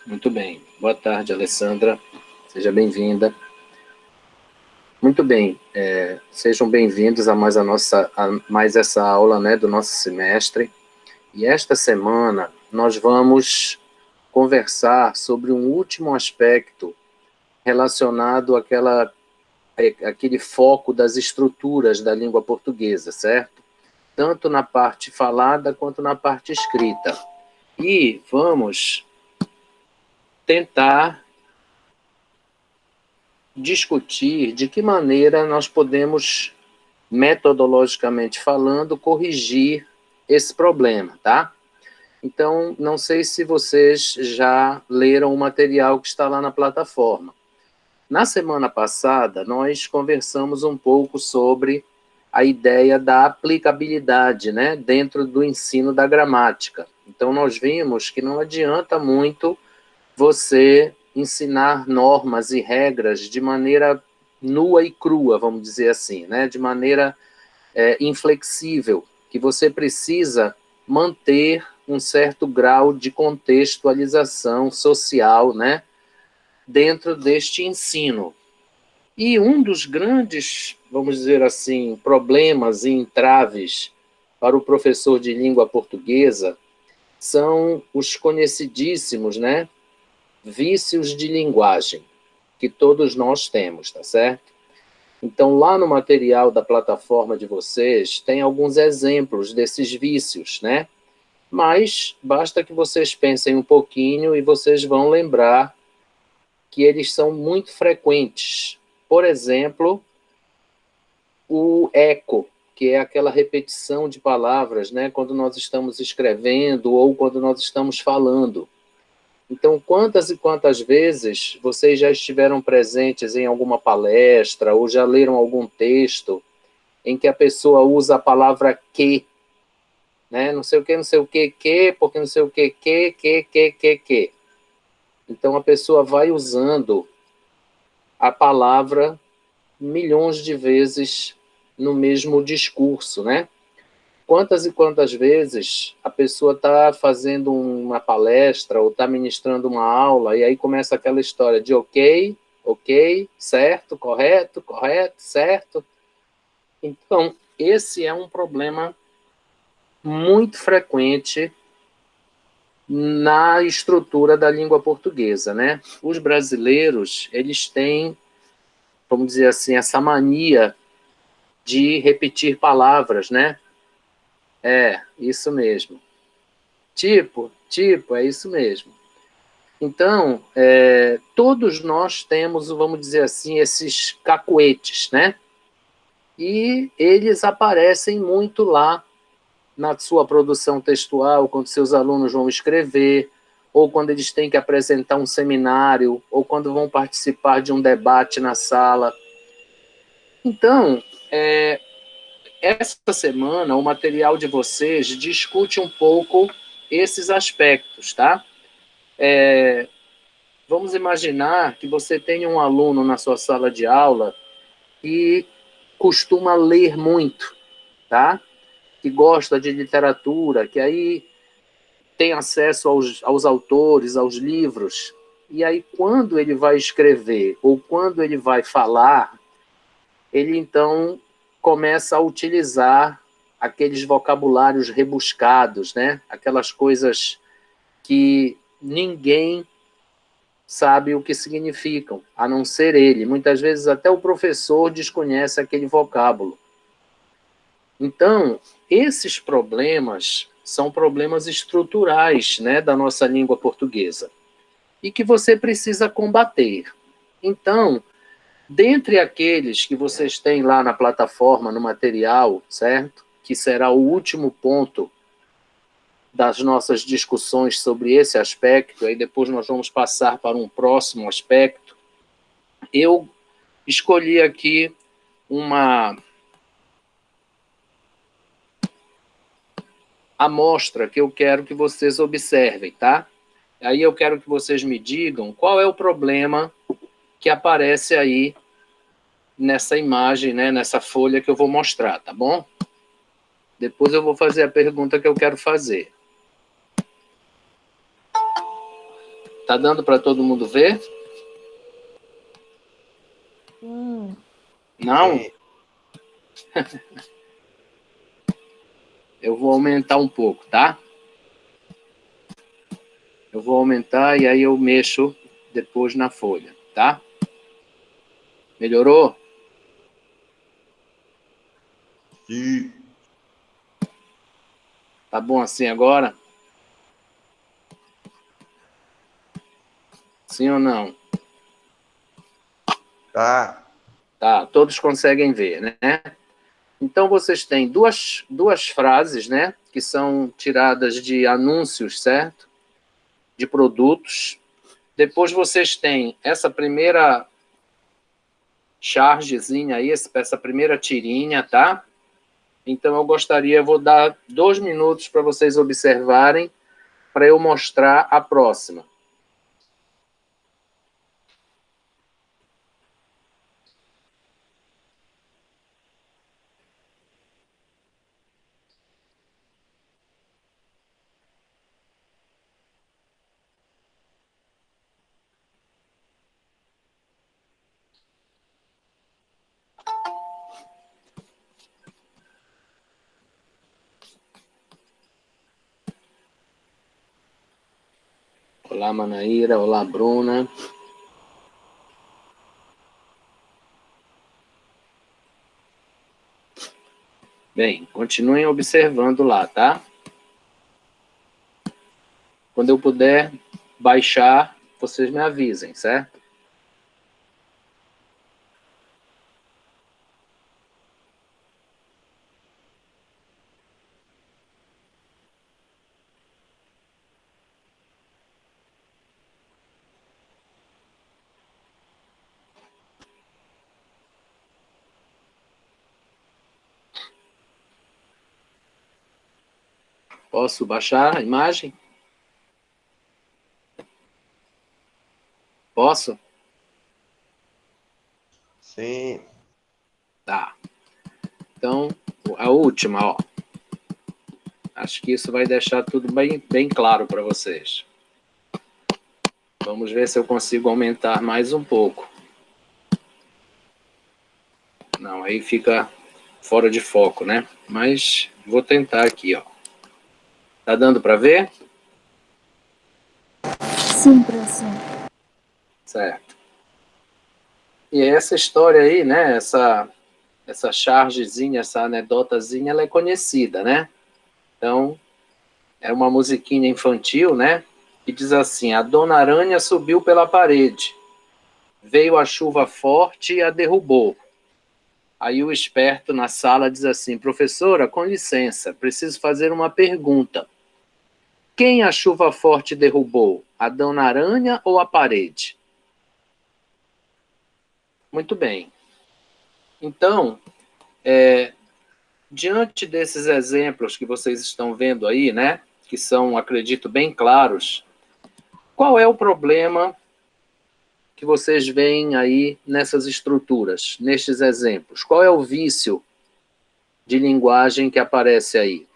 Muito bem. Boa tarde, Alessandra. Seja bem-vinda. Muito bem. Sejam bem-vindos a mais essa aula, né, do nosso semestre. E esta semana nós vamos conversar sobre um último aspecto relacionado àquele foco das estruturas da língua portuguesa, certo? Tanto na parte falada quanto na parte escrita. E vamos tentar discutir de que maneira nós podemos, metodologicamente falando, corrigir esse problema, tá? Então, não sei se vocês já leram o material que está lá na plataforma. Na semana passada, nós conversamos um pouco sobre a ideia da aplicabilidade, né, dentro do ensino da gramática. Então, nós vimos que não adianta muito você ensinar normas e regras de maneira nua e crua, vamos dizer assim, né? De maneira inflexível, que você precisa manter um certo grau de contextualização social, né? Dentro deste ensino. E um dos grandes, vamos dizer assim, problemas e entraves para o professor de língua portuguesa são os conhecidíssimos, né, vícios de linguagem, que todos nós temos, tá certo? Então, lá no material da plataforma de vocês, tem alguns exemplos desses vícios, né? Mas basta que vocês pensem um pouquinho e vocês vão lembrar que eles são muito frequentes. Por exemplo, o eco, que é aquela repetição de palavras, né? Quando nós estamos escrevendo ou quando nós estamos falando. Então, quantas e quantas vezes vocês já estiveram presentes em alguma palestra ou já leram algum texto em que a pessoa usa a palavra que, né? Não sei o que, porque não sei o que. Então, a pessoa vai usando a palavra milhões de vezes no mesmo discurso, né? Quantas e quantas vezes a pessoa está fazendo uma palestra ou está ministrando uma aula e aí começa aquela história de ok, ok, certo, correto, correto, certo. Então, esse é um problema muito frequente na estrutura da língua portuguesa, né? Os brasileiros, eles têm, vamos dizer assim, essa mania de repetir palavras, né? Isso mesmo. É isso mesmo. Então, todos nós temos, vamos dizer assim, esses cacuetes, né? E eles aparecem muito lá na sua produção textual, quando seus alunos vão escrever, ou quando eles têm que apresentar um seminário, ou quando vão participar de um debate na sala. Então, essa semana, o material de vocês discute um pouco esses aspectos, tá? Vamos imaginar que você tenha um aluno na sua sala de aula que costuma ler muito, tá? Que gosta de literatura, que aí tem acesso aos autores, aos livros. E aí, quando ele vai escrever ou quando ele vai falar, ele então começa a utilizar aqueles vocabulários rebuscados, né? Aquelas coisas que ninguém sabe o que significam, a não ser ele. Muitas vezes até o professor desconhece aquele vocábulo. Então, esses problemas são problemas estruturais, né, da nossa língua portuguesa e que você precisa combater. Então, dentre aqueles que vocês têm lá na plataforma, no material, certo? Que será o último ponto das nossas discussões sobre esse aspecto, aí depois nós vamos passar para um próximo aspecto. Eu escolhi aqui uma amostra que eu quero que vocês observem, tá? Aí eu quero que vocês me digam qual é o problema que aparece aí nessa imagem, né, nessa folha que eu vou mostrar, tá bom? Depois eu vou fazer a pergunta que eu quero fazer. Tá dando para todo mundo ver? Não? Sim. Eu vou aumentar um pouco, tá? Eu vou aumentar e aí eu mexo depois na folha, tá? Melhorou? Sim. Tá bom assim agora? Sim ou não? Tá. Tá, todos conseguem ver, né? Então, vocês têm duas frases, né? Que são tiradas de anúncios, certo? De produtos. Depois vocês têm essa primeira chargezinha aí, essa primeira tirinha, tá? Então, eu vou dar 2 minutos para vocês observarem, para eu mostrar a próxima. Olá, Manaíra. Olá, Bruna. Bem, continuem observando lá, tá? Quando eu puder baixar, vocês me avisem, certo? Posso baixar a imagem? Posso? Sim. Tá. Então, a última, ó. Acho que isso vai deixar tudo bem claro para vocês. Vamos ver se eu consigo aumentar mais um pouco. Não, aí fica fora de foco, né? Mas vou tentar aqui, ó. Tá dando para ver? Sim, professor. Certo. E essa história aí, né? Essa chargezinha, essa anedotazinha, ela é conhecida, né? Então, é uma musiquinha infantil, né? Que diz assim: a Dona Aranha subiu pela parede. Veio a chuva forte e a derrubou. Aí o esperto na sala diz assim: professora, com licença, preciso fazer uma pergunta. Quem a chuva forte derrubou? A Dona Aranha ou a parede? Muito bem. Então, diante desses exemplos que vocês estão vendo aí, né, que são, acredito, bem claros, qual é o problema que vocês veem aí nessas estruturas, nestes exemplos? Qual é o vício de linguagem que aparece aí?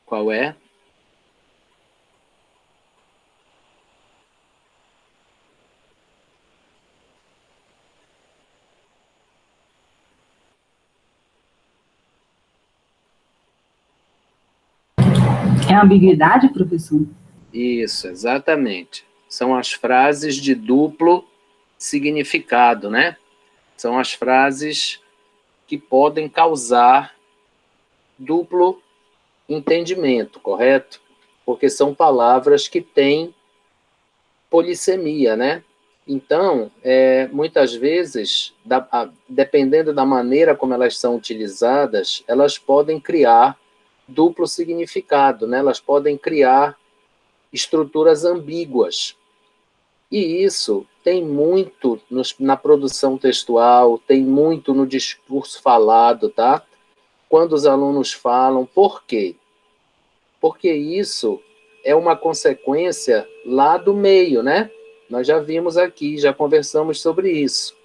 Qual é? É ambiguidade, professor? Isso, exatamente. São as frases de duplo significado, né? São as frases que podem causar duplo entendimento, correto? Porque são palavras que têm polissemia, né? Então, muitas vezes, dependendo da maneira como elas são utilizadas, elas podem criar duplo significado, né? Elas podem criar estruturas ambíguas. E isso tem muito na produção textual, tem muito no discurso falado, tá? Quando os alunos falam, por quê? Porque isso é uma consequência lá do meio, né? Nós já vimos aqui, já conversamos sobre isso.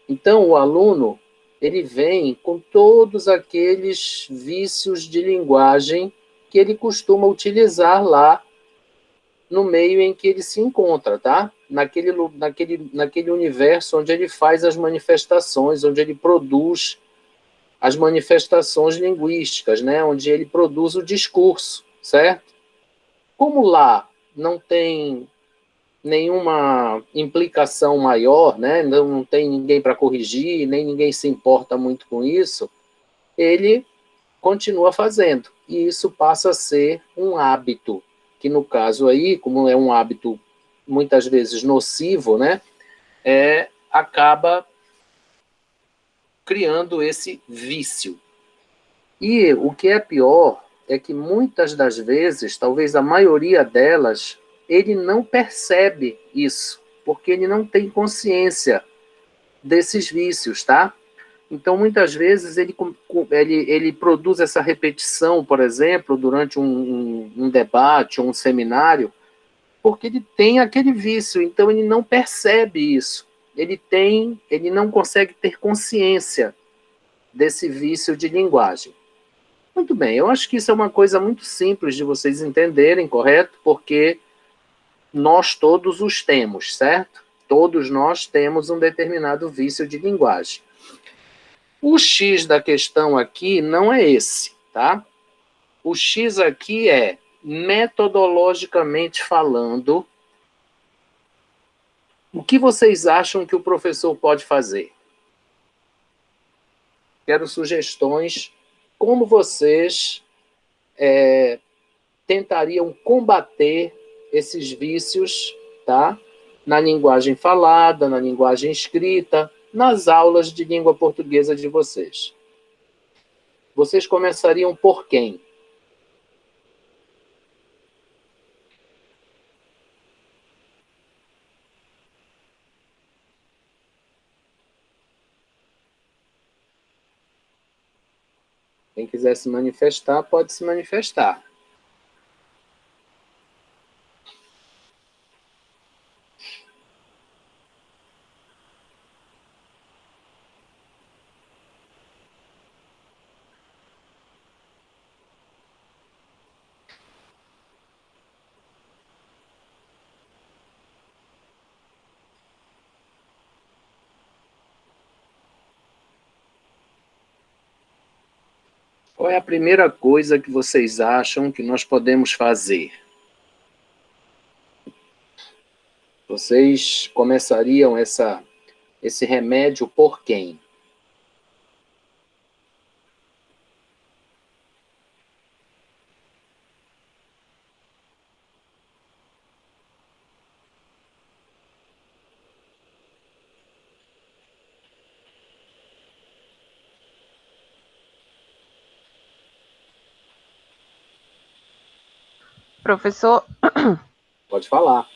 Então, o aluno, ele vem com todos aqueles vícios de linguagem que ele costuma utilizar lá no meio em que ele se encontra, tá? Naquele universo onde ele faz as manifestações, onde ele produz as manifestações linguísticas, né? Onde ele produz o discurso, certo? Como lá não tem nenhuma implicação maior, né? Não tem ninguém para corrigir, nem ninguém se importa muito com isso, ele continua fazendo. E isso passa a ser um hábito, que no caso aí, como é um hábito muitas vezes nocivo, né? Acaba criando esse vício. E o que é pior é que muitas das vezes, talvez a maioria delas, ele não percebe isso, porque ele não tem consciência desses vícios, tá? Então, muitas vezes, ele produz essa repetição, por exemplo, durante um debate ou um seminário, porque ele tem aquele vício, então ele não percebe isso. Ele não consegue ter consciência desse vício de linguagem. Muito bem, eu acho que isso é uma coisa muito simples de vocês entenderem, correto? Porque nós todos os temos, certo? Todos nós temos um determinado vício de linguagem. O X da questão aqui não é esse, tá? O X aqui é, metodologicamente falando, o que vocês acham que o professor pode fazer? Quero sugestões, como vocês tentariam combater esses vícios, tá? Na linguagem falada, na linguagem escrita, nas aulas de língua portuguesa de vocês. Vocês começariam por quem? Quem quiser se manifestar, pode se manifestar. Qual é a primeira coisa que vocês acham que nós podemos fazer? Vocês começariam esse remédio por quem? Professor, Pode falar.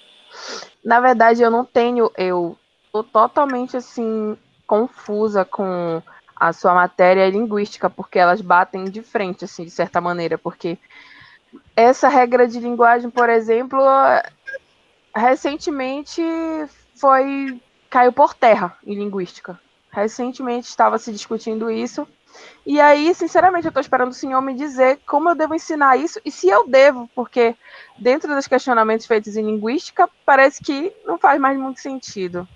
na verdade eu tô totalmente assim confusa com a sua matéria linguística, porque elas batem de frente assim, de certa maneira, porque essa regra de linguagem, por exemplo, recentemente caiu por terra em linguística. Recentemente estava se discutindo isso. E aí, sinceramente, eu estou esperando o senhor me dizer como eu devo ensinar isso e se eu devo, porque dentro dos questionamentos feitos em linguística, parece que não faz mais muito sentido.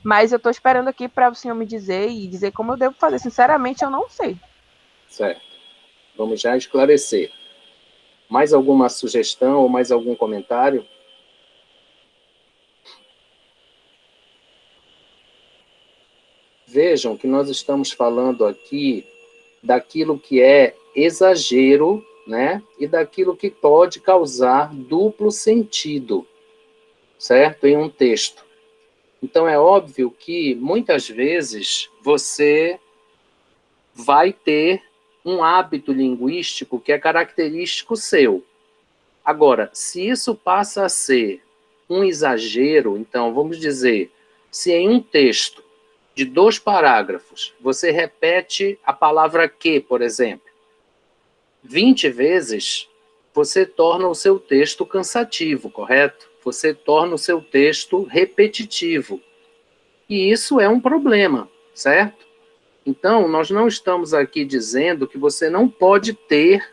Mas eu estou esperando aqui para o senhor me dizer e dizer como eu devo fazer. Sinceramente, eu não sei. Certo. Vamos já esclarecer. Mais alguma sugestão ou mais algum comentário? Vejam que nós estamos falando aqui daquilo que é exagero, né? E daquilo que pode causar duplo sentido, certo? Em um texto. Então, é óbvio que, muitas vezes, você vai ter um hábito linguístico que é característico seu. Agora, se isso passa a ser um exagero, então, vamos dizer, se em um texto de 2 parágrafos você repete a palavra que, por exemplo, 20 vezes, você torna o seu texto cansativo, correto? Você torna o seu texto repetitivo. E isso é um problema, certo? Então, nós não estamos aqui dizendo que você não pode ter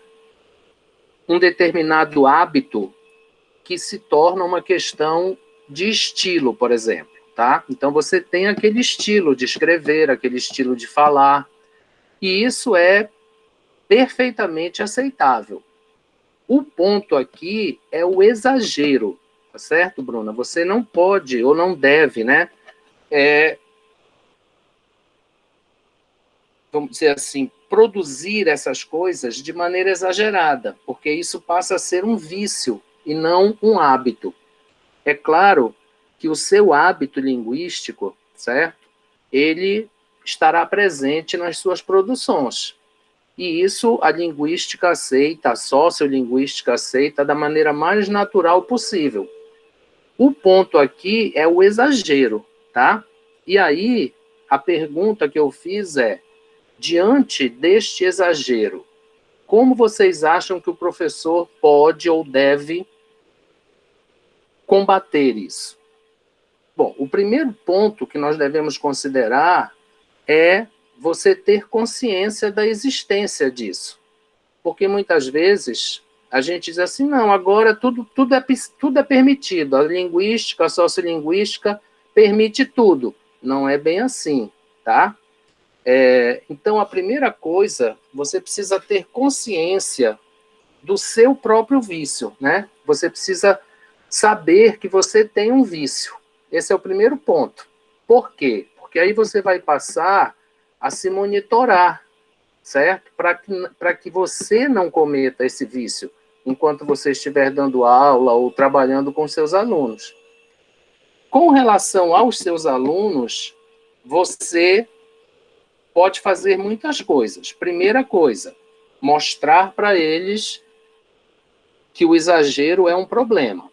um determinado hábito que se torna uma questão de estilo, por exemplo, tá? Então, você tem aquele estilo de escrever, aquele estilo de falar, e isso é perfeitamente aceitável. O ponto aqui é o exagero, tá certo, Bruna? Você não pode ou não deve, né? Vamos dizer assim, produzir essas coisas de maneira exagerada, porque isso passa a ser um vício e não um hábito. É claro que o seu hábito linguístico, certo? Ele estará presente nas suas produções. E isso a linguística aceita, a sociolinguística aceita da maneira mais natural possível. O ponto aqui é o exagero, tá? E aí, a pergunta que eu fiz é, diante deste exagero, como vocês acham que o professor pode ou deve combater isso? Bom, o primeiro ponto que nós devemos considerar é você ter consciência da existência disso. Porque muitas vezes a gente diz assim, não, agora tudo é permitido, a linguística, a sociolinguística permite tudo. Não é bem assim, tá? Então, a primeira coisa, você precisa ter consciência do seu próprio vício, né? Você precisa saber que você tem um vício. Esse é o primeiro ponto. Por quê? Porque aí você vai passar a se monitorar, certo? Para que você não cometa esse vício enquanto você estiver dando aula ou trabalhando com seus alunos. Com relação aos seus alunos, você pode fazer muitas coisas. Primeira coisa, mostrar para eles que o exagero é um problema.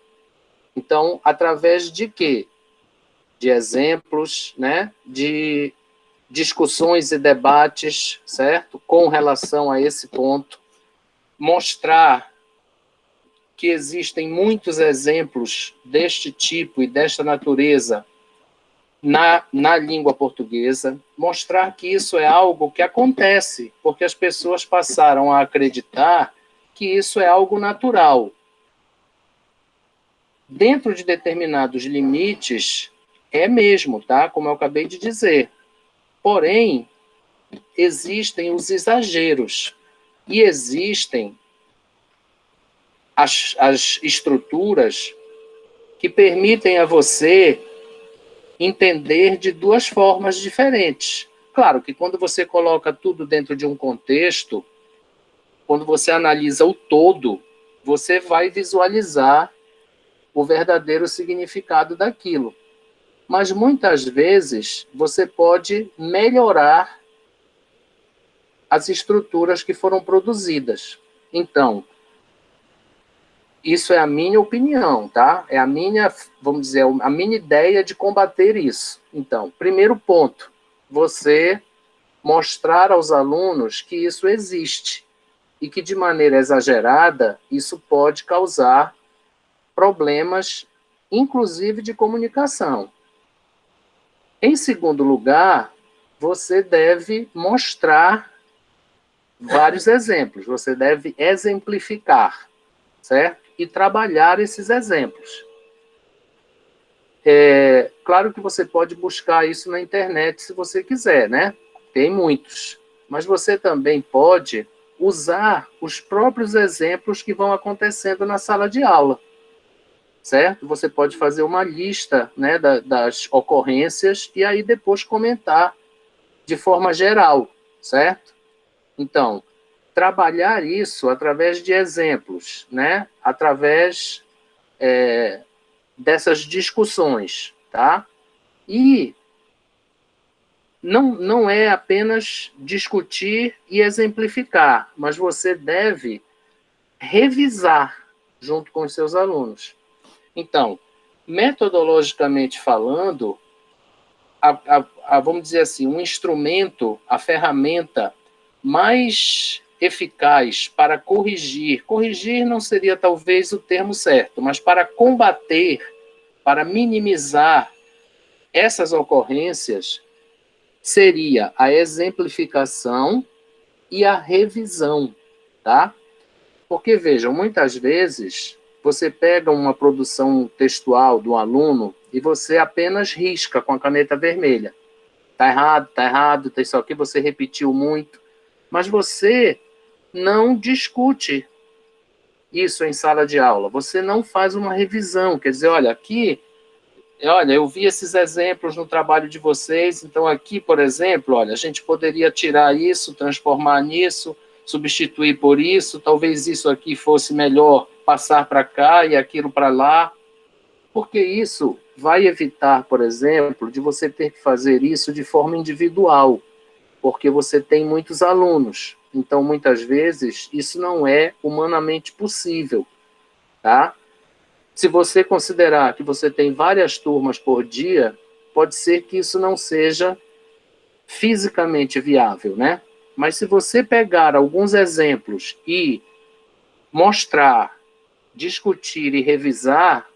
Então, através de quê? De exemplos, né? De discussões e debates, certo? Com relação a esse ponto. Mostrar que existem muitos exemplos deste tipo e desta natureza na língua portuguesa, mostrar que isso é algo que acontece, porque as pessoas passaram a acreditar que isso é algo natural. Dentro de determinados limites, é mesmo, tá? Como eu acabei de dizer. Porém, existem os exageros e existem as estruturas que permitem a você entender de duas formas diferentes. Claro que quando você coloca tudo dentro de um contexto, quando você analisa o todo, você vai visualizar o verdadeiro significado daquilo. Mas muitas vezes você pode melhorar as estruturas que foram produzidas. Então, isso é a minha opinião, tá? É a minha, vamos dizer, a minha ideia de combater isso. Então, primeiro ponto, você mostrar aos alunos que isso existe e que, de maneira exagerada, isso pode causar problemas, inclusive de comunicação. Em segundo lugar, você deve mostrar vários exemplos, você deve exemplificar, certo? E trabalhar esses exemplos. Claro que você pode buscar isso na internet se você quiser, né? Tem muitos. Mas você também pode usar os próprios exemplos que vão acontecendo na sala de aula, certo? Você pode fazer uma lista, né, das ocorrências e aí depois comentar de forma geral, certo? Então, trabalhar isso através de exemplos, né? Através dessas discussões, tá? E não é apenas discutir e exemplificar, mas você deve revisar junto com os seus alunos. Então, metodologicamente falando, vamos dizer assim, um instrumento, a ferramenta mais eficaz para corrigir não seria talvez o termo certo, mas para combater, para minimizar essas ocorrências, seria a exemplificação e a revisão, tá? Porque, vejam, muitas vezes você pega uma produção textual do aluno e você apenas risca com a caneta vermelha. Tá errado, isso aqui você repetiu muito, mas você não discute isso em sala de aula, você não faz uma revisão, quer dizer, olha, aqui, olha, eu vi esses exemplos no trabalho de vocês, então aqui, por exemplo, olha, a gente poderia tirar isso, transformar nisso, substituir por isso, talvez isso aqui fosse melhor passar para cá e aquilo para lá, porque isso vai evitar, por exemplo, de você ter que fazer isso de forma individual, porque você tem muitos alunos. Então, muitas vezes, isso não é humanamente possível, tá? Se você considerar que você tem várias turmas por dia, pode ser que isso não seja fisicamente viável, né? Mas se você pegar alguns exemplos e mostrar, discutir e revisar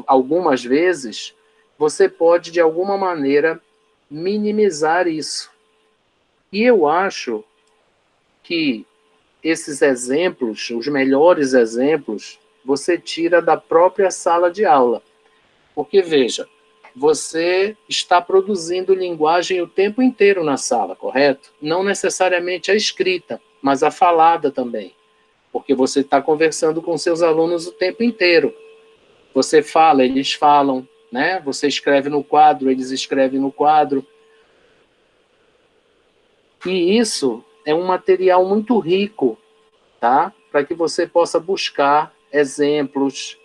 algumas vezes, você pode, de alguma maneira, minimizar isso. E eu acho que esses exemplos, os melhores exemplos, você tira da própria sala de aula. Porque, veja, você está produzindo linguagem o tempo inteiro na sala, correto? Não necessariamente a escrita, mas a falada também. Porque você está conversando com seus alunos o tempo inteiro. Você fala, eles falam, né? Você escreve no quadro, eles escrevem no quadro. E isso é um material muito rico, tá? Para que você possa buscar exemplos,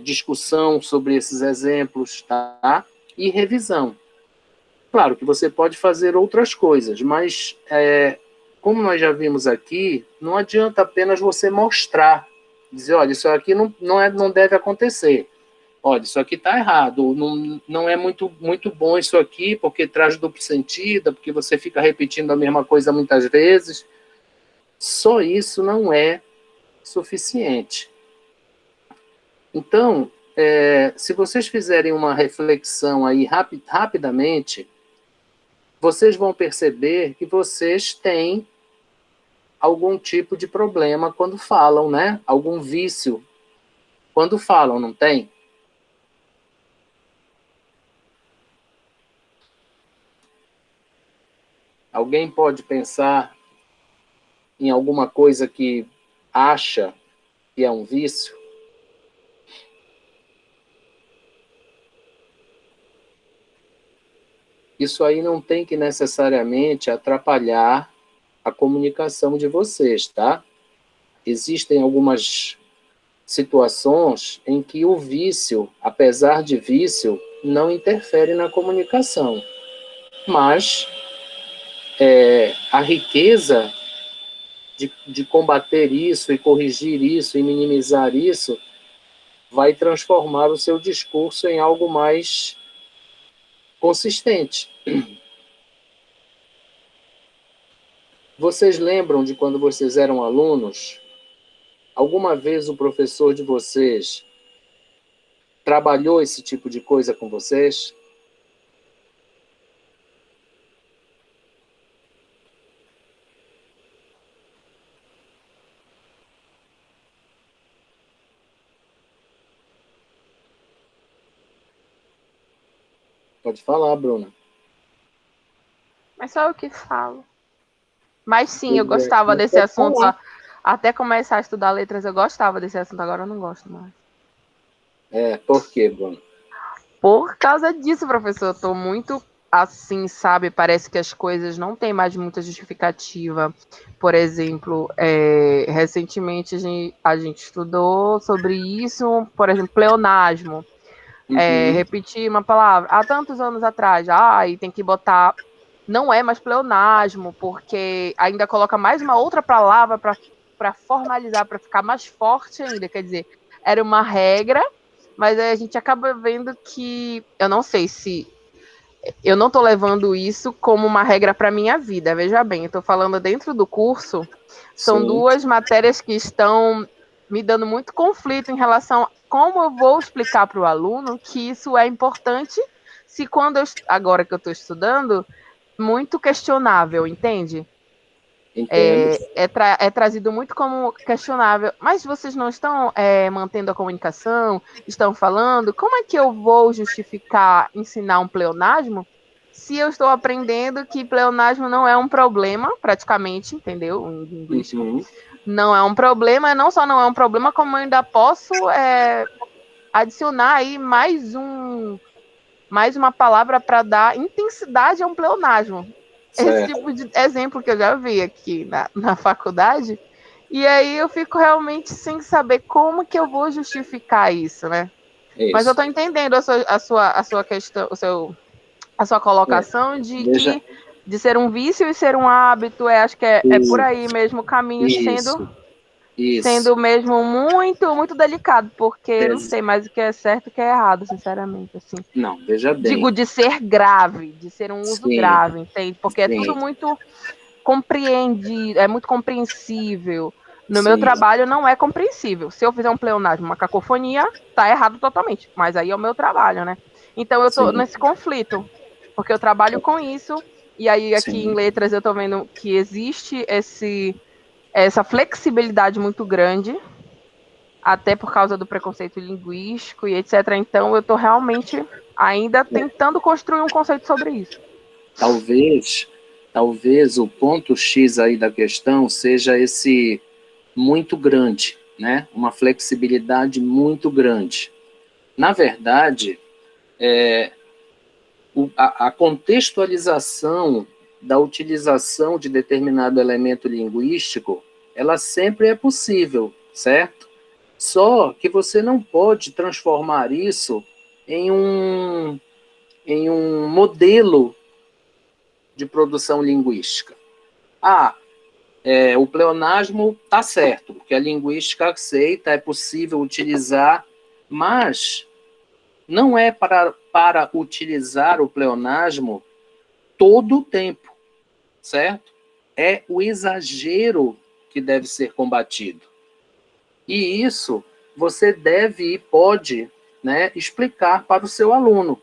discussão sobre esses exemplos, tá? E revisão. Claro que você pode fazer outras coisas, mas, como nós já vimos aqui, não adianta apenas você mostrar, dizer, olha, isso aqui não deve acontecer. Olha, isso aqui está errado, não é muito bom isso aqui, porque traz duplo sentido, porque você fica repetindo a mesma coisa muitas vezes. Só isso não é suficiente. Então, se vocês fizerem uma reflexão aí rapidamente, vocês vão perceber que vocês têm algum tipo de problema quando falam, né? Algum vício quando falam, não tem? Alguém pode pensar em alguma coisa que acha que é um vício? Isso aí não tem que necessariamente atrapalhar a comunicação de vocês, tá? Existem algumas situações em que o vício, apesar de vício, não interfere na comunicação. Mas a riqueza de combater isso e corrigir isso e minimizar isso vai transformar o seu discurso em algo mais consistente. Vocês lembram de quando vocês eram alunos? Alguma vez o professor de vocês trabalhou esse tipo de coisa com vocês? Pode falar, Bruna. Mas só eu que falo. Mas sim, eu Pois é, gostava mas desse pode assunto. falar. Até começar a estudar letras, eu gostava desse assunto. Agora eu não gosto mais. Por quê, Bruna? Por causa disso, professor, eu tô muito assim, sabe? Parece que as coisas não têm mais muita justificativa. Por exemplo, recentemente a gente estudou sobre isso, por exemplo, pleonasmo. Repetir uma palavra há tantos anos atrás, e tem que botar. Não é mais pleonasmo, porque ainda coloca mais uma outra palavra para formalizar, para ficar mais forte ainda. Quer dizer, era uma regra, mas aí a gente acaba vendo que, eu não sei se eu não estou levando isso como uma regra para minha vida. Veja bem, eu estou falando dentro do curso, são Sim. 2 matérias que estão me dando muito conflito em relação a como eu vou explicar para o aluno que isso é importante, se quando agora que eu estou estudando, muito questionável, entende? Entendo. É trazido muito como questionável. Mas vocês não estão mantendo a comunicação? Estão falando? Como é que eu vou justificar ensinar um pleonasmo se eu estou aprendendo que pleonasmo não é um problema, praticamente, entendeu? Em linguística. Uhum. Não é um problema, não só não é um problema, como eu ainda posso adicionar aí mais uma palavra para dar intensidade a um pleonasmo. Esse Certo. tipo de exemplo que eu já vi aqui na faculdade, e aí eu fico realmente sem saber como que eu vou justificar isso, né? Mas eu Isso. estou entendendo a sua questão, a sua É. colocação de Veja, que de ser um vício e ser um hábito, acho que é por aí mesmo o caminho isso, sendo isso. mesmo muito, muito delicado, porque não Ex- sei mais o que é certo e o que é errado, sinceramente, assim. Não, veja Digo bem. de ser grave, de ser um uso Sim, grave, entende? Porque é tudo sim, muito compreendido, é muito compreensível. No meu sim, trabalho não é compreensível. Se eu fizer um pleonasmo, uma cacofonia, tá errado totalmente. Mas aí é o meu trabalho, né? Então eu tô sim, nesse conflito, porque eu trabalho com isso, e aí aqui em sim, letras eu tô vendo que existe essa flexibilidade muito grande, até por causa do preconceito linguístico e etc. Então eu tô realmente ainda tentando construir um conceito sobre isso. Talvez, talvez o ponto X aí da questão seja esse muito grande, né? Uma flexibilidade muito grande. Na verdade, a contextualização da utilização de determinado elemento linguístico, ela sempre é possível, certo? Só que você não pode transformar isso em um modelo de produção linguística. O pleonasmo está certo, porque a linguística aceita, é possível utilizar, mas não é para utilizar o pleonasmo todo o tempo, certo? É o exagero que deve ser combatido. E isso você deve e pode, né, explicar para o seu aluno,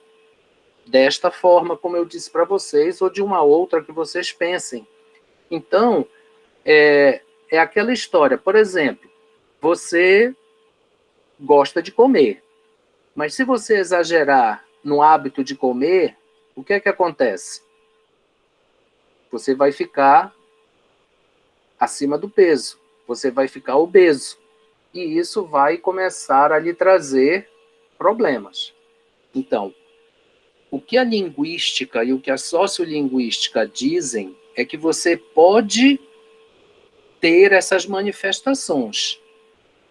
desta forma, como eu disse para vocês, ou de uma outra que vocês pensem. Então, é aquela história, por exemplo, você gosta de comer, mas se você exagerar no hábito de comer, o que é que acontece? Você vai ficar acima do peso, você vai ficar obeso, e isso vai começar a lhe trazer problemas. Então, o que a linguística e o que a sociolinguística dizem é que você pode ter essas manifestações,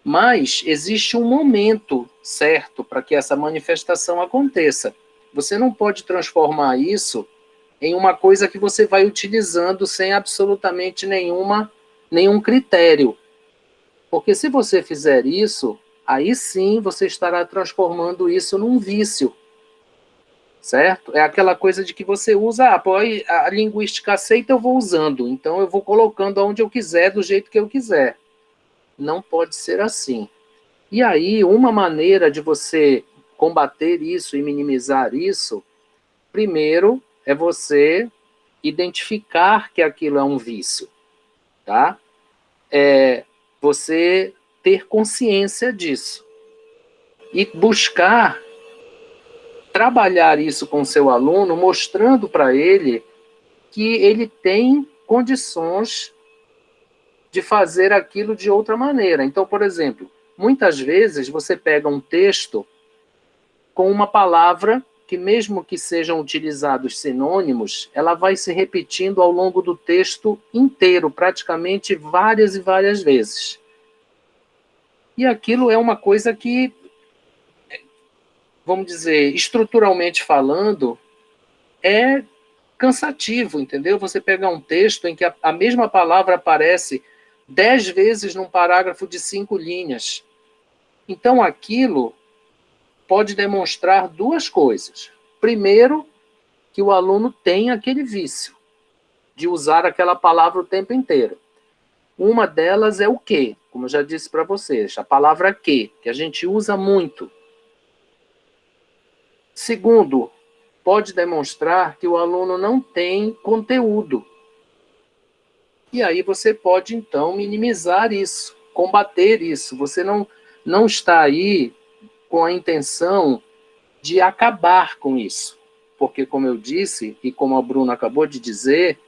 mas existe um momento certo para que essa manifestação aconteça. Você não pode transformar isso em uma coisa que você vai utilizando sem absolutamente nenhum critério. Porque se você fizer isso, aí sim você estará transformando isso num vício. Certo? É aquela coisa de que você usa, a linguística aceita, eu vou usando, então eu vou colocando onde eu quiser, do jeito que eu quiser. Não pode ser assim. E aí, uma maneira de você combater isso e minimizar isso, primeiro, é você identificar que aquilo é um vício, tá? Você ter consciência disso e buscar trabalhar isso com o seu aluno, mostrando para ele que ele tem condições de fazer aquilo de outra maneira. Então, por exemplo, muitas vezes você pega um texto com uma palavra que, mesmo que sejam utilizados sinônimos, ela vai se repetindo ao longo do texto inteiro, praticamente várias e várias vezes. E aquilo é uma coisa que, vamos dizer, estruturalmente falando, é cansativo, entendeu? Você pegar um texto em que a mesma palavra aparece 10 vezes num parágrafo de 5 linhas. Então, aquilo pode demonstrar duas coisas. Primeiro, que o aluno tem aquele vício de usar aquela palavra o tempo inteiro. Uma delas é o que, como eu já disse para vocês, a palavra que a gente usa muito. Segundo, pode demonstrar que o aluno não tem conteúdo. E aí você pode, então, minimizar isso, combater isso. Você não está aí com a intenção de acabar com isso. Porque, como eu disse, e como a Bruna acabou de dizer,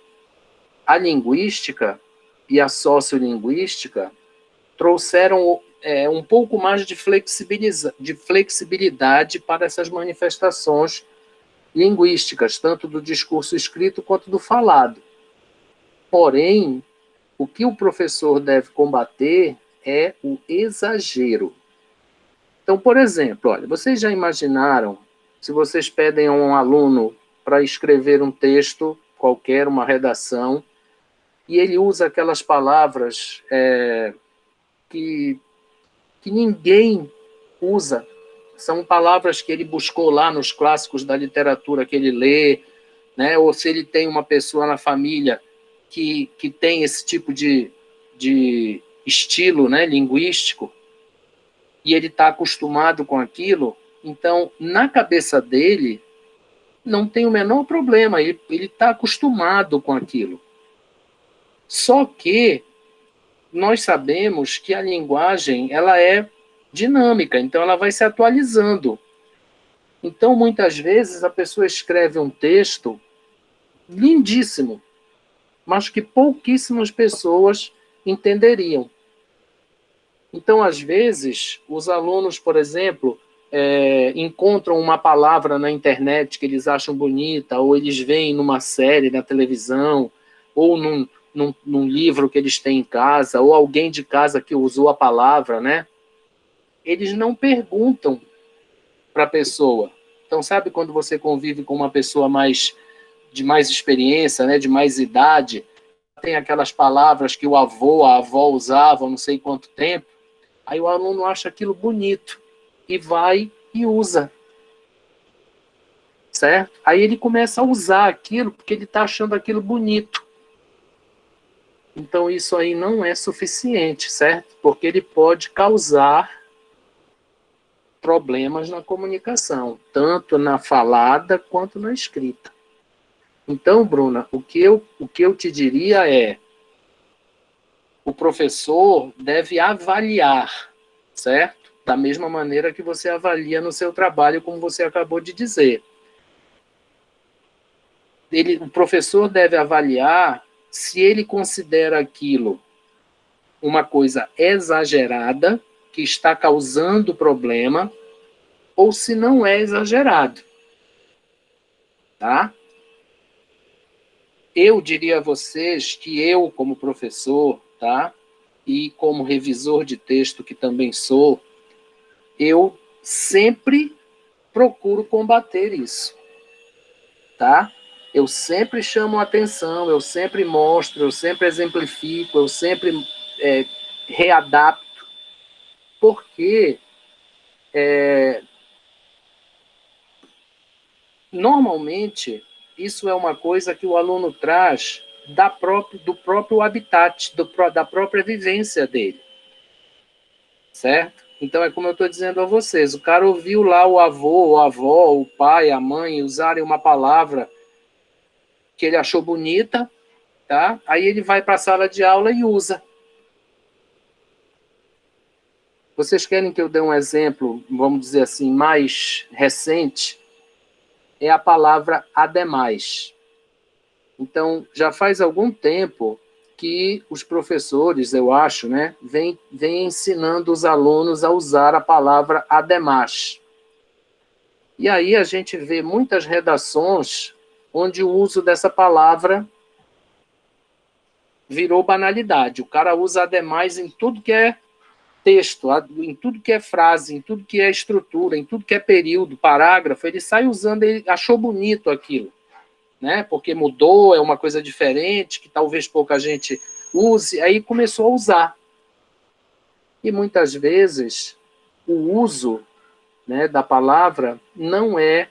a linguística e a sociolinguística trouxeram um pouco mais de flexibilidade para essas manifestações linguísticas, tanto do discurso escrito quanto do falado. Porém, o que o professor deve combater é o exagero. Então, por exemplo, olha, vocês já imaginaram, se vocês pedem a um aluno para escrever um texto qualquer, uma redação, e ele usa aquelas palavras que ninguém usa, são palavras que ele buscou lá nos clássicos da literatura que ele lê, né? Ou se ele tem uma pessoa na família que tem esse tipo de estilo, né, linguístico, e ele está acostumado com aquilo, então, na cabeça dele, não tem o menor problema, ele está acostumado com aquilo. Só que nós sabemos que a linguagem ela é dinâmica, então ela vai se atualizando. Então, muitas vezes, a pessoa escreve um texto lindíssimo, mas que pouquíssimas pessoas entenderiam. Então, às vezes, os alunos, por exemplo, encontram uma palavra na internet que eles acham bonita, ou eles veem numa série na televisão, ou num livro que eles têm em casa, ou alguém de casa que usou a palavra, né? Eles não perguntam para a pessoa. Então, sabe quando você convive com uma pessoa de mais experiência, né, de mais idade, tem aquelas palavras que o avô, a avó usavam não sei quanto tempo, aí o aluno acha aquilo bonito e vai e usa. Certo? Aí ele começa a usar aquilo porque ele está achando aquilo bonito. Então, isso aí não é suficiente, certo? Porque ele pode causar problemas na comunicação, tanto na falada quanto na escrita. Então, Bruna, o que eu te diria é, o professor deve avaliar, certo? Da mesma maneira que você avalia no seu trabalho, como você acabou de dizer. O professor deve avaliar se ele considera aquilo uma coisa exagerada, que está causando problema, ou se não é exagerado. Tá? Eu diria a vocês que eu, como professor, tá? E como revisor de texto, que também sou, eu sempre procuro combater isso. Tá? Eu sempre chamo a atenção, eu sempre mostro, eu sempre exemplifico, eu sempre readapto, porque normalmente isso é uma coisa que o aluno traz do próprio habitat, da própria vivência dele. Certo? Então é como eu estou dizendo a vocês, o cara ouviu lá o avô, a avó, o pai, a mãe usarem uma palavra que ele achou bonita, tá? Aí ele vai para a sala de aula e usa. Vocês querem que eu dê um exemplo, vamos dizer assim, mais recente? É a palavra ademais. Então, já faz algum tempo que os professores, eu acho, né, vêm ensinando os alunos a usar a palavra ademais. E aí a gente vê muitas redações onde o uso dessa palavra virou banalidade. O cara usa ademais em tudo que é texto, em tudo que é frase, em tudo que é estrutura, em tudo que é período, parágrafo, ele sai usando, ele achou bonito aquilo, né? Porque mudou, é uma coisa diferente, que talvez pouca gente use, aí começou a usar. E muitas vezes o uso, né, da palavra não é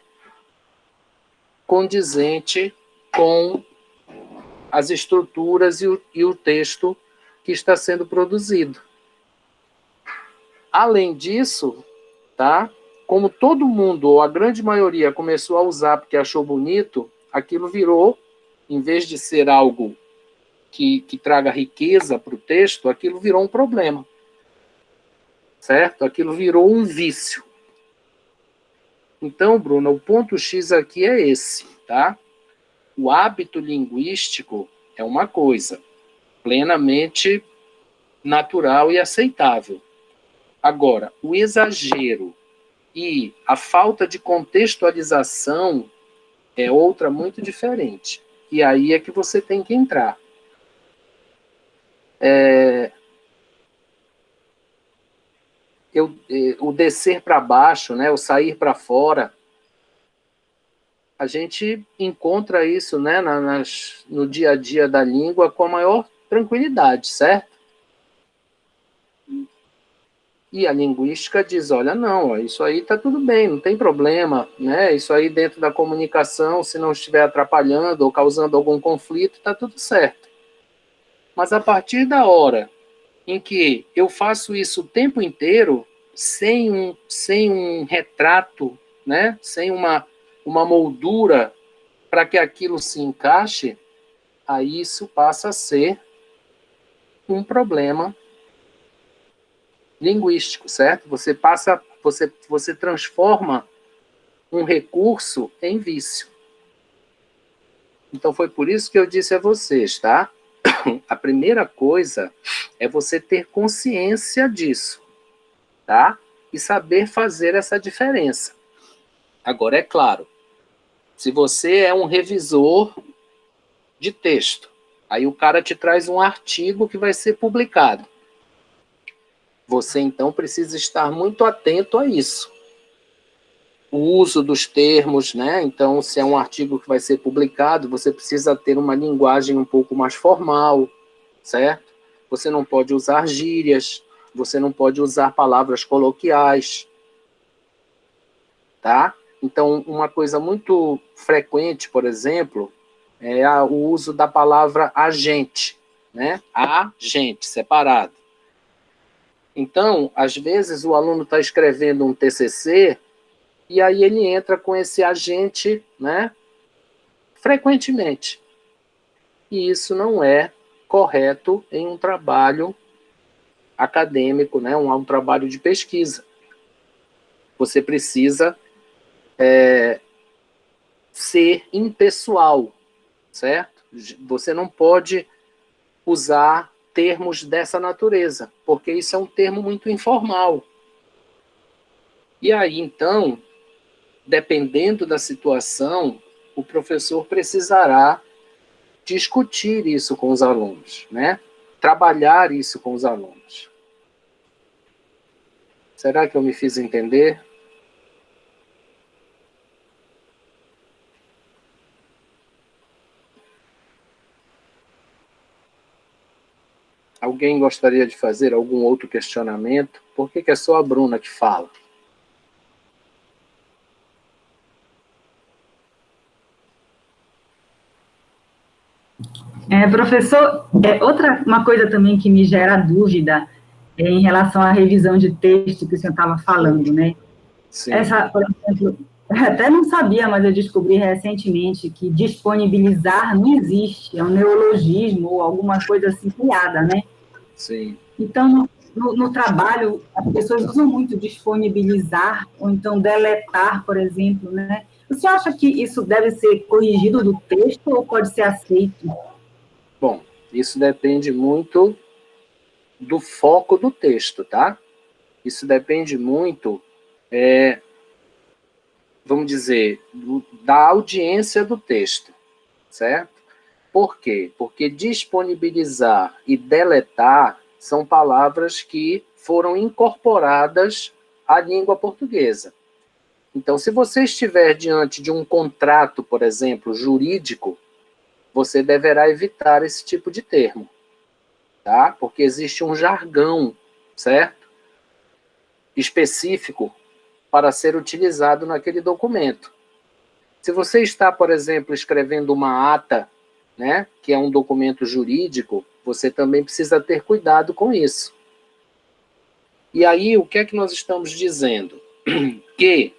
condizente com as estruturas e o texto que está sendo produzido. Além disso, tá? Como todo mundo, ou a grande maioria, começou a usar porque achou bonito, aquilo virou, em vez de ser algo que traga riqueza para o texto, aquilo virou um problema. Certo? Aquilo virou um vício. Então, Bruno, o ponto X aqui é esse, tá? O hábito linguístico é uma coisa plenamente natural e aceitável. Agora, o exagero e a falta de contextualização é outra muito diferente. E aí é que você tem que entrar. O descer para baixo, né, o sair para fora, a gente encontra isso, né, no dia a dia da língua com a maior tranquilidade, certo? E a linguística diz, olha, não, isso aí está tudo bem, não tem problema, né? Isso aí dentro da comunicação, se não estiver atrapalhando ou causando algum conflito, está tudo certo. Mas a partir da hora em que eu faço isso o tempo inteiro, sem um retrato, né? Sem uma moldura para que aquilo se encaixe, aí isso passa a ser um problema linguístico, certo? Você transforma um recurso em vício. Então foi por isso que eu disse a vocês, tá? A primeira coisa é você ter consciência disso, tá? E saber fazer essa diferença. Agora, é claro, se você é um revisor de texto, aí o cara te traz um artigo que vai ser publicado. Você, então, precisa estar muito atento a isso. O uso dos termos, né? Então, se é um artigo que vai ser publicado, você precisa ter uma linguagem um pouco mais formal, certo? Você não pode usar gírias, você não pode usar palavras coloquiais, tá? Então, uma coisa muito frequente, por exemplo, é o uso da palavra agente, né? Agente, separado. Então, às vezes, o aluno está escrevendo um TCC e aí ele entra com esse agente, né? Frequentemente. E isso não é correto em um trabalho acadêmico, né? Um trabalho de pesquisa. Você precisa ser impessoal, certo? Você não pode usar termos dessa natureza, porque isso é um termo muito informal. E aí, então, dependendo da situação, o professor precisará discutir isso com os alunos, né? Trabalhar isso com os alunos. Será que eu me fiz entender? Alguém gostaria de fazer algum outro questionamento? Por que é só a Bruna que fala? Professor, uma coisa também que me gera dúvida em relação à revisão de texto que o senhor estava falando, né? Sim. Por exemplo, eu até não sabia, mas eu descobri recentemente que disponibilizar não existe, é um neologismo ou alguma coisa assim criada, né? Sim. Então, no trabalho, as pessoas usam muito disponibilizar, ou então deletar, por exemplo, né? Você acha que isso deve ser corrigido do texto ou pode ser aceito? Bom, isso depende muito do foco do texto, tá? Isso depende muito, vamos dizer, da audiência do texto, certo? Por quê? Porque disponibilizar e deletar são palavras que foram incorporadas à língua portuguesa. Então, se você estiver diante de um contrato, por exemplo, jurídico, você deverá evitar esse tipo de termo, tá? Porque existe um jargão, certo? Específico para ser utilizado naquele documento. Se você está, por exemplo, escrevendo uma ata, né, que é um documento jurídico, você também precisa ter cuidado com isso. E aí, o que é que nós estamos dizendo? Que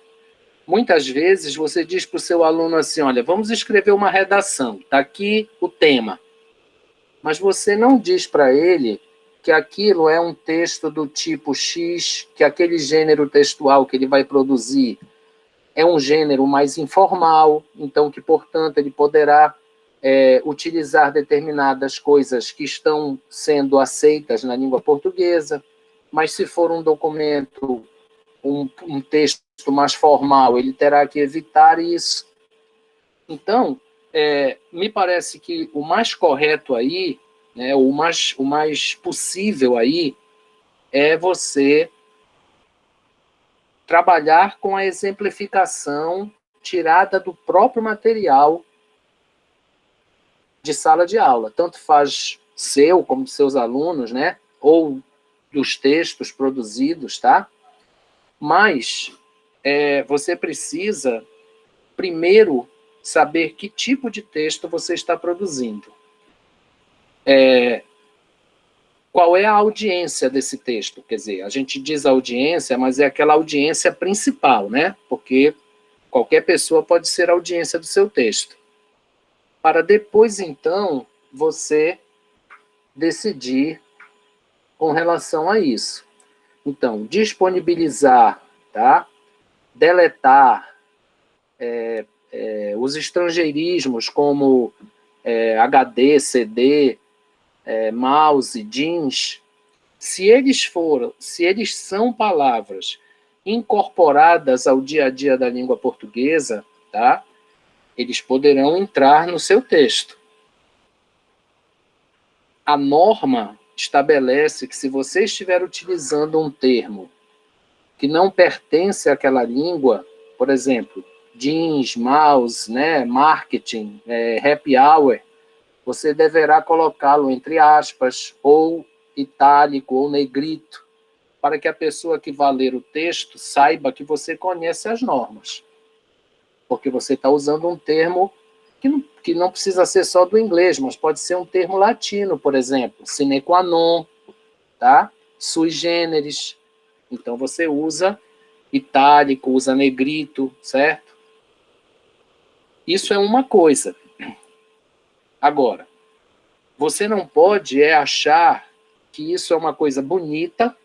muitas vezes você diz para o seu aluno assim, olha, vamos escrever uma redação, está aqui o tema. Mas você não diz para ele que aquilo é um texto do tipo X, que aquele gênero textual que ele vai produzir é um gênero mais informal, então que, portanto, ele poderá utilizar determinadas coisas que estão sendo aceitas na língua portuguesa, mas se for um documento, um texto mais formal, ele terá que evitar isso. Então, me parece que o mais correto aí, né, o mais possível aí, é você trabalhar com a exemplificação tirada do próprio material de sala de aula. Tanto faz seu, como dos seus alunos, né? Ou dos textos produzidos, tá? Mas você precisa, primeiro, saber que tipo de texto você está produzindo. Qual é a audiência desse texto? Quer dizer, a gente diz audiência, mas é aquela audiência principal, né? Porque qualquer pessoa pode ser a audiência do seu texto. Para depois, então, você decidir com relação a isso. Então, disponibilizar, tá? Deletar os estrangeirismos como HD, CD, mouse, jeans, se eles são palavras incorporadas ao dia a dia da língua portuguesa, tá? Eles poderão entrar no seu texto. A norma estabelece que se você estiver utilizando um termo que não pertence àquela língua, por exemplo, jeans, mouse, né, marketing, happy hour, você deverá colocá-lo entre aspas, ou itálico, ou negrito, para que a pessoa que vá ler o texto saiba que você conhece as normas. Porque você está usando um termo que não precisa ser só do inglês, mas pode ser um termo latino, por exemplo, sine qua non, tá? Sui generis. Então, você usa itálico, usa negrito, certo? Isso é uma coisa. Agora, você não pode achar que isso é uma coisa bonita,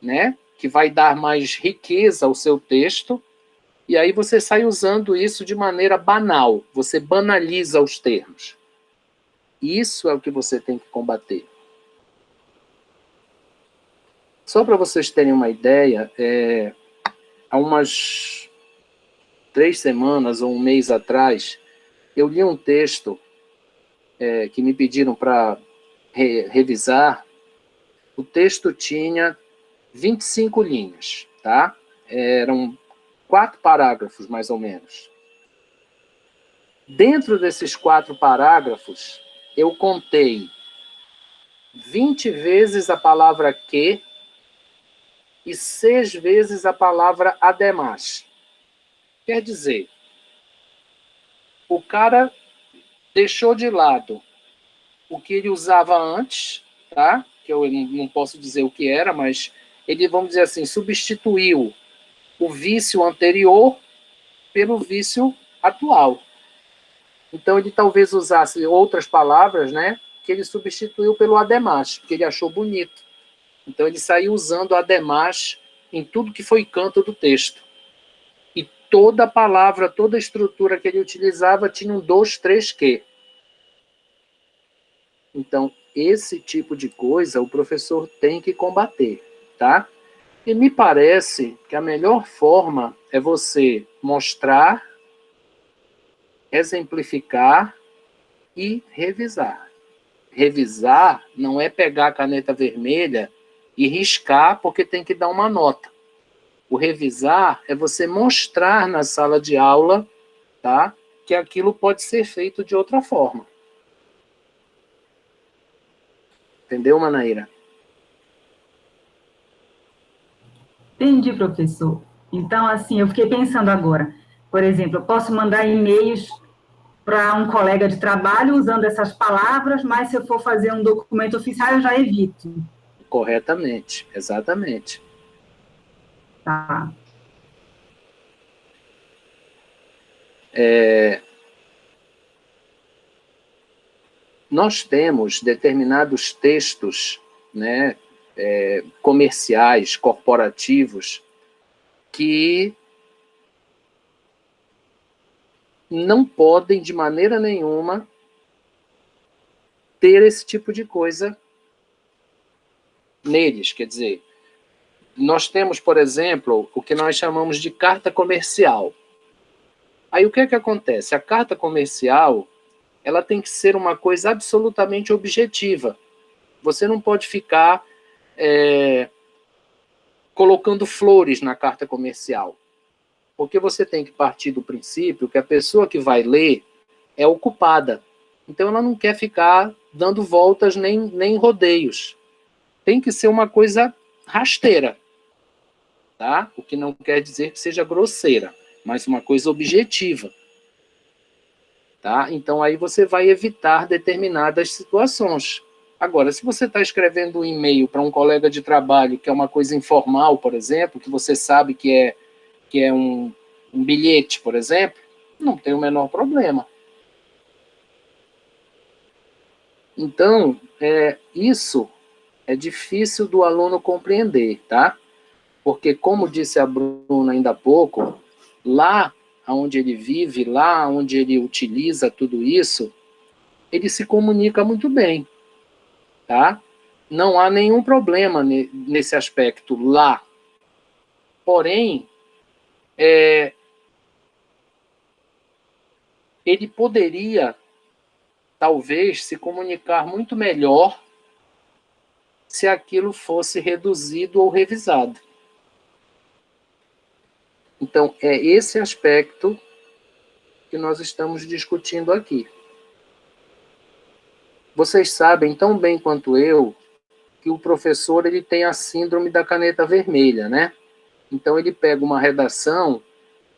né? Que vai dar mais riqueza ao seu texto, e aí você sai usando isso de maneira banal, você banaliza os termos. Isso é o que você tem que combater. Só para vocês terem uma ideia, há umas 3 semanas ou um mês atrás, eu li um texto que me pediram para revisar. O texto tinha 25 linhas, tá? Eram 4 parágrafos, mais ou menos. Dentro desses 4 parágrafos, eu contei 20 vezes a palavra que e 6 vezes a palavra además. Quer dizer, o cara deixou de lado o que ele usava antes, tá? Que eu não posso dizer o que era, mas ele, vamos dizer assim, substituiu o vício anterior pelo vício atual. Então, ele talvez usasse outras palavras, né? Que ele substituiu pelo además, porque ele achou bonito. Então, ele saiu usando además em tudo que foi canto do texto. E toda palavra, toda estrutura que ele utilizava tinha um 2, 3 que. Então, esse tipo de coisa o professor tem que combater, tá? E me parece que a melhor forma é você mostrar, exemplificar e revisar. Revisar não é pegar a caneta vermelha e riscar porque tem que dar uma nota. O revisar é você mostrar na sala de aula, tá, que aquilo pode ser feito de outra forma. Entendeu, Manaíra? Entendi, professor. Então, assim, eu fiquei pensando agora. Por exemplo, eu posso mandar e-mails para um colega de trabalho usando essas palavras, mas se eu for fazer um documento oficial, eu já evito. Corretamente, exatamente. Tá. Nós temos determinados textos, né, comerciais, corporativos, que não podem, de maneira nenhuma, ter esse tipo de coisa neles. Quer dizer, nós temos, por exemplo, o que nós chamamos de carta comercial. Aí o que é que acontece? A carta comercial, ela tem que ser uma coisa absolutamente objetiva. Você não pode ficar colocando flores na carta comercial, porque você tem que partir do princípio que a pessoa que vai ler é ocupada. Então ela não quer ficar dando voltas nem rodeios. Tem que ser uma coisa rasteira, tá? O que não quer dizer que seja grosseira, mas uma coisa objetiva. Tá? Então, aí você vai evitar determinadas situações. Agora, se você está escrevendo um e-mail para um colega de trabalho, que é uma coisa informal, por exemplo, que você sabe que é um bilhete, por exemplo, não tem o menor problema. Então, isso é difícil do aluno compreender, tá? Porque, como disse a Bruna ainda há pouco, lá onde ele vive, lá onde ele utiliza tudo isso, ele se comunica muito bem, tá? Não há nenhum problema nesse aspecto lá. Porém, ele poderia, talvez, se comunicar muito melhor se aquilo fosse reduzido ou revisado. Então, é esse aspecto que nós estamos discutindo aqui. Vocês sabem tão bem quanto eu que o professor ele tem a síndrome da caneta vermelha, né? Então, ele pega uma redação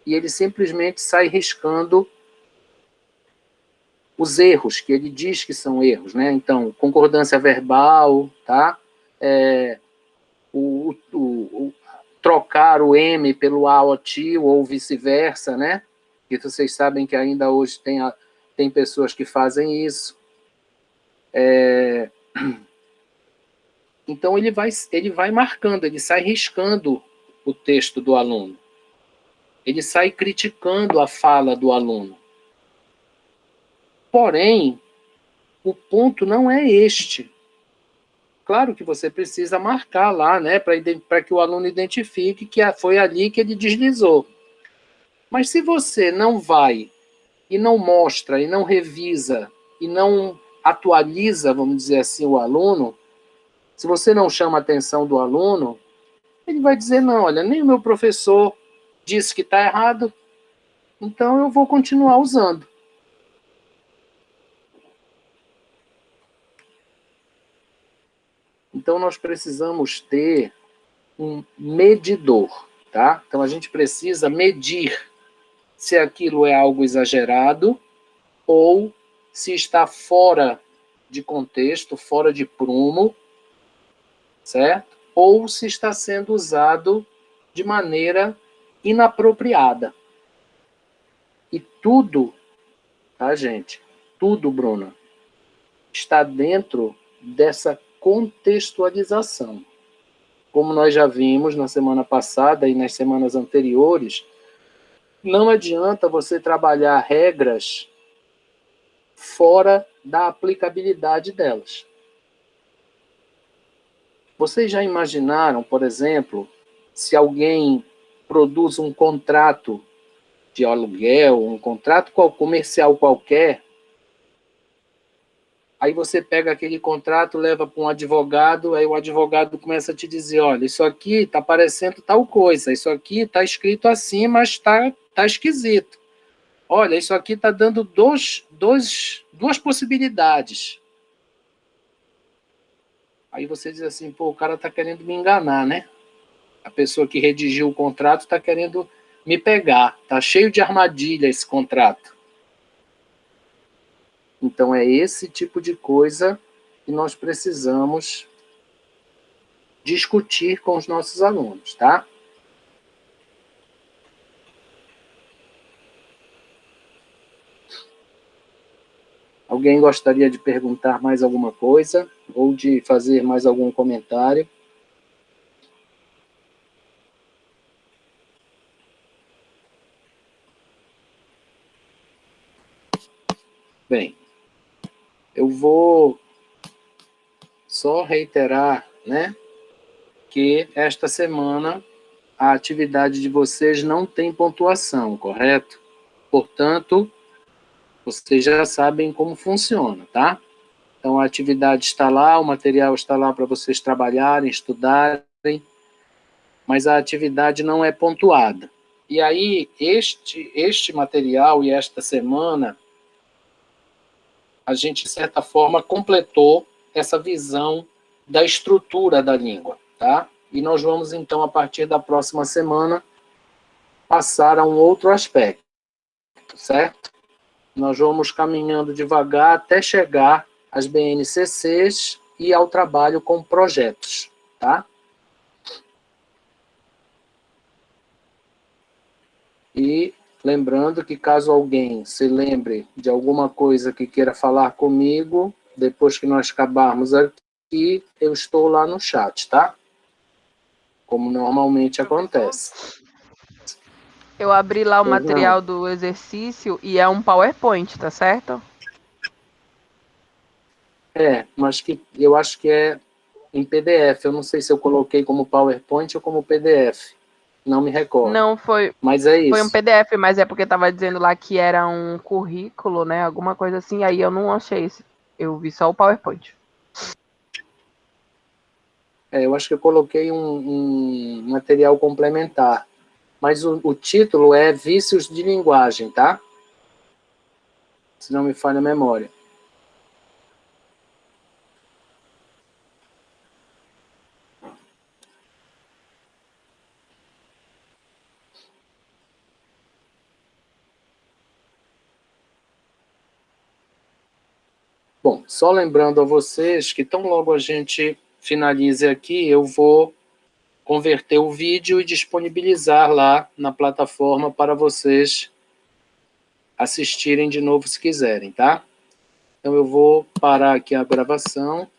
e ele simplesmente sai riscando os erros, que ele diz que são erros, né? Então, concordância verbal, tá? Trocar o M pelo A ou tio, ou vice-versa, né? E vocês sabem que ainda hoje tem pessoas que fazem isso. Então, ele vai marcando, ele sai riscando o texto do aluno. Ele sai criticando a fala do aluno. Porém, o ponto não é este. Claro que você precisa marcar lá, né, para que o aluno identifique que foi ali que ele deslizou. Mas se você não vai e não mostra, e não revisa, e não atualiza, vamos dizer assim, o aluno, se você não chama a atenção do aluno, ele vai dizer, não, olha, nem o meu professor disse que está errado, então eu vou continuar usando. Então, nós precisamos ter um medidor, tá? Então, a gente precisa medir se aquilo é algo exagerado ou se está fora de contexto, fora de prumo, certo? Ou se está sendo usado de maneira inapropriada. E tudo, tá, gente? Tudo, Bruna, está dentro dessa contextualização. Como nós já vimos na semana passada e nas semanas anteriores, não adianta você trabalhar regras fora da aplicabilidade delas. Vocês já imaginaram, por exemplo, se alguém produz um contrato de aluguel, um contrato comercial qualquer, aí você pega aquele contrato, leva para um advogado, aí o advogado começa a te dizer, olha, isso aqui está parecendo tal coisa, isso aqui está escrito assim, mas está esquisito. Olha, isso aqui está dando duas possibilidades. Aí você diz assim, pô, o cara está querendo me enganar, né? A pessoa que redigiu o contrato está querendo me pegar. Tá cheio de armadilha esse contrato. Então, é esse tipo de coisa que nós precisamos discutir com os nossos alunos, tá? Alguém gostaria de perguntar mais alguma coisa? Ou de fazer mais algum comentário? Bem, eu vou só reiterar, né, que esta semana a atividade de vocês não tem pontuação, correto? Portanto, vocês já sabem como funciona, tá? Então, a atividade está lá, o material está lá para vocês trabalharem, estudarem, mas a atividade não é pontuada. E aí, este material e esta semana, a gente, de certa forma, completou essa visão da estrutura da língua, tá? E nós vamos, então, a partir da próxima semana, passar a um outro aspecto, certo? Nós vamos caminhando devagar até chegar às BNCCs e ao trabalho com projetos, tá? E lembrando que caso alguém se lembre de alguma coisa que queira falar comigo, depois que nós acabarmos aqui, eu estou lá no chat, tá? Como normalmente acontece. Eu abri lá o Pois material do exercício e é um PowerPoint, tá certo? Mas que eu acho que é em PDF. Eu não sei se eu coloquei como PowerPoint ou como PDF. Não me recordo. Não, foi Mas é um isso. PDF, mas é porque tava dizendo lá que era um currículo, né? Alguma coisa assim, aí eu não achei esse. Eu vi só o PowerPoint. Eu acho que eu coloquei um material complementar. Mas o título é Vícios de Linguagem, tá? Se não me falha a memória. Bom, só lembrando a vocês que tão logo a gente finalize aqui, eu vou converter o vídeo e disponibilizar lá na plataforma para vocês assistirem de novo se quiserem, tá? Então eu vou parar aqui a gravação.